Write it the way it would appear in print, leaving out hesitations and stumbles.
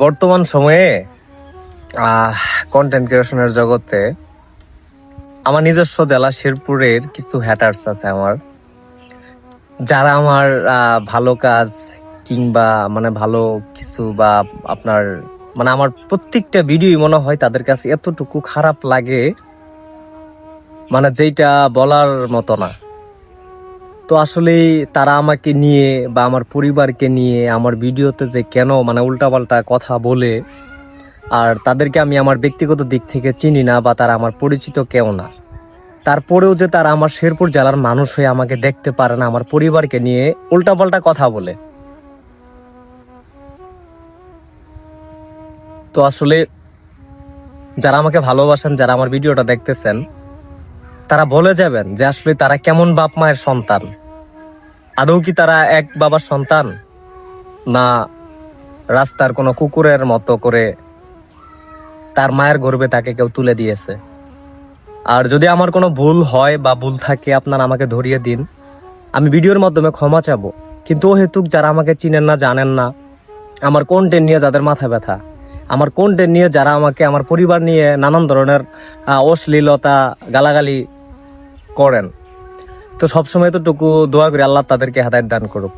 বর্তমান সময়ে কন্টেন্ট ক্রিয়েশনের জগতে আমার নিজস্ব জেলা শেরপুরের কিছু হ্যাটার্স আছে আমার, যারা আমার ভালো কাজ কিংবা মানে ভালো কিছু বা আপনার মানে আমার প্রত্যেকটা ভিডিওই মনে হয় তাদের কাছে এতটুকু খারাপ লাগে মানে যেটা বলার মতো না। তো আসলে তারা আমাকে নিয়ে বা আমার পরিবারকে নিয়ে আমার ভিডিওতে যে কেন মানে উল্টাপাল্টা কথা বলে, আর তাদেরকে আমি আমার ব্যক্তিগত দিক থেকে চিনি না বা তারা আমার পরিচিত কেউ না, তারপরেও যে তারা আমার শেরপুর জেলার মানুষ হয়ে আমাকে দেখতে পারে না, আমার পরিবারকে নিয়ে উল্টাপাল্টা কথা বলে। তো আসলে যারা আমাকে ভালোবাসেন, যারা আমার ভিডিওটা দেখতেছেন, তারা বলে যাবেন যে আসলে তারা কেমন বাপ মায়ের সন্তান। আদৌ কি তারা এক বাবার সন্তান, না রাস্তার কোনো কুকুরের মতো করে তার মায়ের গর্ভে তাকে কেউ তুলে দিয়েছে। আর যদি আমার কোনো ভুল হয় বা ভুল থাকে, আপনারা আমাকে ধরিয়ে দিন, আমি ভিডিওর মাধ্যমে ক্ষমা চাবো। কিন্তু হেতুক যারা আমাকে চিনেন না, জানেন না, আমার কন্টেন্ট নিয়ে যাদের মাথা ব্যথা, আমার কন্টেন্ট নিয়ে যারা আমাকে আমার পরিবার নিয়ে নানান ধরনের অশ্লীলতা গালাগালি করেন, তো সবসময় এতটুকু দোয়া করি আল্লাহ তাদেরকে হেদায়েত দান করুক।